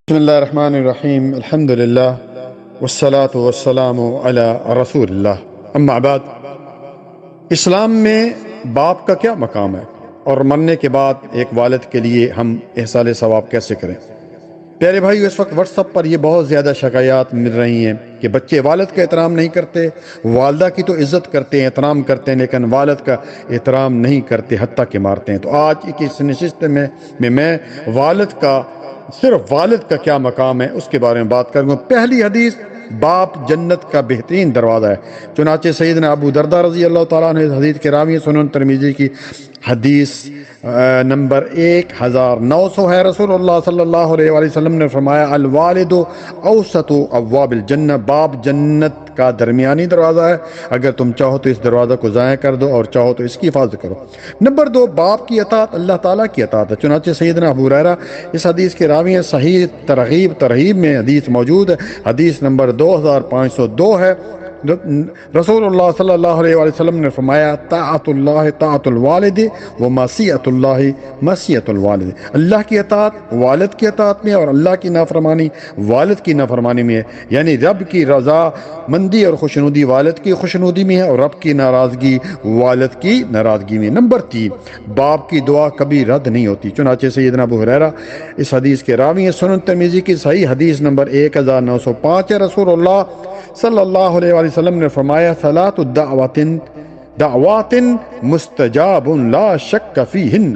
بسم اللہ الرحمن الرحیم الحمد للہ والصلاة والسلام علی رسول اللہ اما بعد۔ اسلام میں باپ کا کیا مقام ہے اور مرنے کے بعد ایک والد کے لیے ہم احصال ثواب کیسے کریں؟ پیارے بھائی، اس وقت واٹس ایپ پر یہ بہت زیادہ شکایات مل رہی ہیں کہ بچے والد کا احترام نہیں کرتے، والدہ کی تو عزت کرتے ہیں، احترام کرتے ہیں، لیکن والد کا احترام نہیں کرتے، حتیٰ کہ مارتے ہیں۔ تو آج کی اس نشست میں والد کا، صرف والد کا کیا مقام ہے اس کے بارے میں بات کروں گا۔ پہلی حدیث، باپ جنت کا بہترین دروازہ ہے۔ چنانچہ سیدنا ابو درداء رضی اللہ تعالیٰ عنہ حدیث کے راوی، سنن ترمذی کی حدیث نمبر 1900 ہے۔ رسول اللہ صلی اللہ علیہ وآلہ وسلم نے فرمایا، الوالد اوسط ابواب الجنہ، باپ جنت کا درمیانی دروازہ ہے۔ اگر تم چاہو تو اس دروازہ کو ضائع کر دو اور چاہو تو اس کی حفاظت کرو۔ نمبر 2، باپ کی اطاعت اللہ تعالیٰ کی اطاعت ہے۔ چنانچہ سیدنا ابو ہریرہ اس حدیث کے راوی ہیں، صحیح ترغیب میں حدیث موجود ہے، حدیث نمبر 2502 ہے۔ رسول اللہ صلی اللہ علیہ وآلہ وسلم نے فرمایا، طاعت اللہ طاعت الوالد و معصیت اللہ معصیت الوالد۔ اللہ کی اطاعت والد کی اطاعت میں، اور اللہ کی نافرمانی والد کی نافرمانی میں ہے۔ یعنی رب کی رضا مندی اور خوشنودی والد کی خوشنودی میں ہے، اور رب کی ناراضگی والد کی ناراضگی میں۔ نمبر 3، باپ کی دعا کبھی رد نہیں ہوتی۔ چنانچہ سیدنا ابو ہریرہ اس حدیث کے راوی ہیں، سنن ترمذی کی صحیح حدیث نمبر 1905 ہے۔ رسول اللہ صلی اللہ علیہ وآلہ وسلم نے فرمایا، ثلاث دعوات مستجاب لا شک فیہن،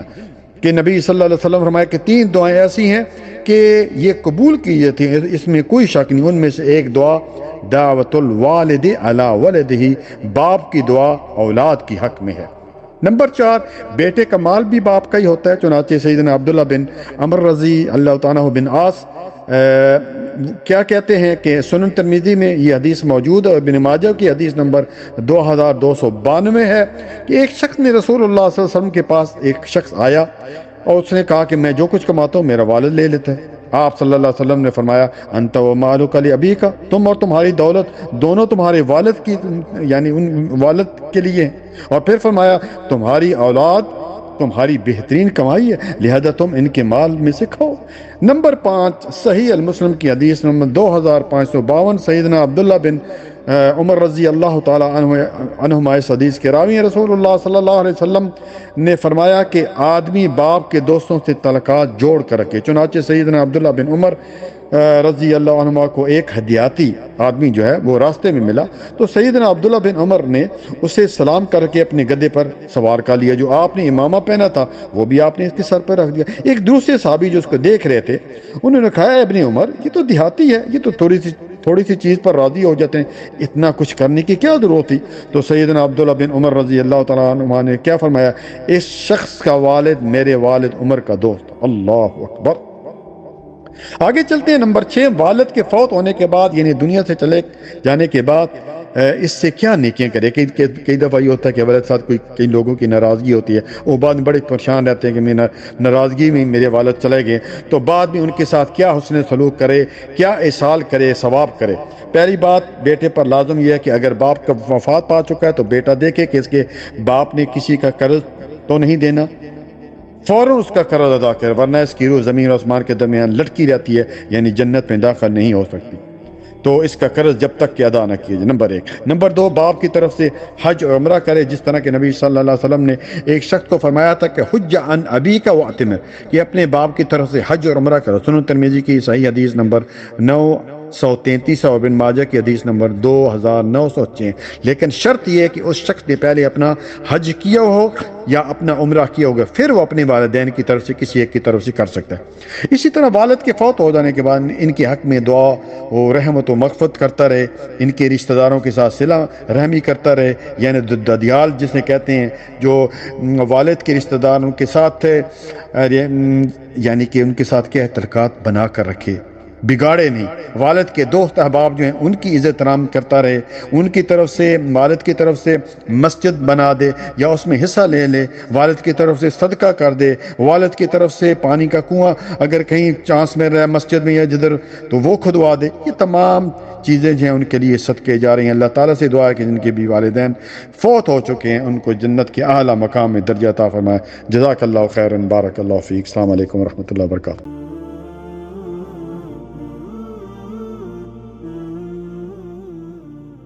کہ نبی صلی اللہ علیہ وسلم فرمایا کہ 3 دعائیں ایسی ہیں کہ یہ قبول کی جاتی ہیں، اس میں کوئی شک نہیں۔ ان میں سے ایک دعا دعوت الوالد علی ولدہ، باپ کی دعا اولاد کی حق میں ہے۔ نمبر 4، بیٹے کا مال بھی باپ کا ہی ہوتا ہے۔ چنانچہ سیدنا عبداللہ بن عمر رضی اللہ تعالیٰ بن عاص کیا کہتے ہیں کہ سنن ترمذی میں یہ حدیث موجود ہے، اور ابن ماجہ کی حدیث نمبر 2292 ہے کہ ایک شخص نے رسول اللہ صلی اللہ علیہ وسلم کے پاس ایک شخص آیا اور اس نے کہا کہ میں جو کچھ کماتا ہوں میرا والد لے لیتا ہے۔ آپ صلی اللہ علیہ وسلم نے فرمایا، انت و مالک لابیک، تم اور تمہاری دولت دونوں تمہارے والد کی، یعنی ان والد کے لیے ہیں۔ اور پھر فرمایا، تمہاری اولاد تمہاری بہترین کمائی ہے، لہذا تم ان کے مال میں سے کھاؤ۔ نمبر 5، صحیح المسلم کی حدیث نمبر 2552، سیدنا عبداللہ بن عمر رضی اللہ تعالیٰ عنہما اس حدیث کے راوی ہیں، رسول اللہ صلی اللہ علیہ وسلم نے فرمایا کہ آدمی باپ کے دوستوں سے تعلقات جوڑ کر رکھے۔ چنانچہ سیدنا عبداللہ بن عمر رضی اللہ عنہما کو ایک ہدیاتی آدمی جو ہے وہ راستے میں ملا، تو سیدنا عبداللہ بن عمر نے اسے سلام کر کے اپنے گدے پر سوار کر لیا۔ جو آپ نے امامہ پہنا تھا وہ بھی آپ نے اس کے سر پر رکھ دیا۔ ایک دوسرے صحابی جو اس کو دیکھ رہے تھے انہوں نے کہا، ابن عمر یہ تو دیہاتی ہے، یہ تو تھوڑی سی چیز پر راضی ہو جاتے ہیں، اتنا کچھ کرنے کی کیا ضرورت تھی؟ تو سیدنا عبداللہ بن عمر رضی اللہ تعالیٰ عنہ نے کیا فرمایا، اس شخص کا والد میرے والد عمر کا دوست۔ اللہ اکبر۔ آگے چلتے ہیں۔ نمبر 6، والد کے فوت ہونے کے بعد، یعنی دنیا سے چلے جانے کے بعد اس سے کیا نیکیاں کرے۔ کئی دفعہ یہ ہوتا ہے کہ والد ساتھ کئی لوگوں کی ناراضگی ہوتی ہے، وہ بعد میں بڑے پریشان رہتے ہیں کہ میں ناراضگی میں میرے والد چلے گئے، تو بعد میں ان کے ساتھ کیا حسن سلوک کرے، کیا احسان کرے، ثواب کرے۔ پہلی بات، بیٹے پر لازم یہ ہے کہ اگر باپ کا وفات پا چکا ہے تو بیٹا دیکھے کہ اس کے باپ نے کسی کا قرض تو نہیں دینا، فوراً اس کا قرض ادا کرے، ورنہ اس کی روح زمین اور آسمان کے درمیان لٹکی رہتی ہے، یعنی جنت میں داخل نہیں ہو سکتی۔ تو اس کا قرض جب تک کہ ادا نہ کیے جائے، نمبر 1۔ نمبر 2، باپ کی طرف سے حج اور عمرہ کرے، جس طرح کہ نبی صلی اللہ علیہ وسلم نے ایک شخص کو فرمایا تھا کہ حج عن ابیک واعتمر، کہ اپنے باپ کی طرف سے حج اور عمرہ کرو۔ سنن ترمذی کی صحیح حدیث نمبر 933 اور ابن ماجہ کی حدیث نمبر 2906۔ لیکن شرط یہ ہے کہ اس شخص نے پہلے اپنا حج کیا ہو یا اپنا عمرہ کیا ہوگا، پھر وہ اپنے والدین کی طرف سے کسی ایک کی طرف سے کر سکتا ہے۔ اسی طرح والد کے فوت ہو جانے کے بعد ان کے حق میں دعا و رحمت و مغفرت کرتا رہے، ان کے رشتہ داروں کے ساتھ صلہ رحمی کرتا رہے، یعنی ددیال جسے کہتے ہیں، جو والد کے رشتہ داروں کے ساتھ یعنی کہ ان کے ساتھ کیا تعلقات بنا کر رکھے، بگاڑے نہیں۔ والد کے دوست احباب جو ہیں ان کی عزت احترام کرتا رہے، ان کی طرف سے والد کی طرف سے مسجد بنا دے یا اس میں حصہ لے لے، والد کی طرف سے صدقہ کر دے، والد کی طرف سے پانی کا کنواں اگر کہیں چانس میں رہے مسجد میں یا جدھر تو وہ کھدوا دے۔ یہ تمام چیزیں جو ہیں ان کے لیے صدقے جا رہی ہیں۔ اللہ تعالیٰ سے دعا ہے کہ جن کے بھی والدین فوت ہو چکے ہیں ان کو جنت کے اعلیٰ مقام میں درجہ عطا فرمائے۔ جزاک اللہ خیرا، بارک اللہ فیک۔ السلام علیکم ورحمۃ اللہ وبرکاتہ۔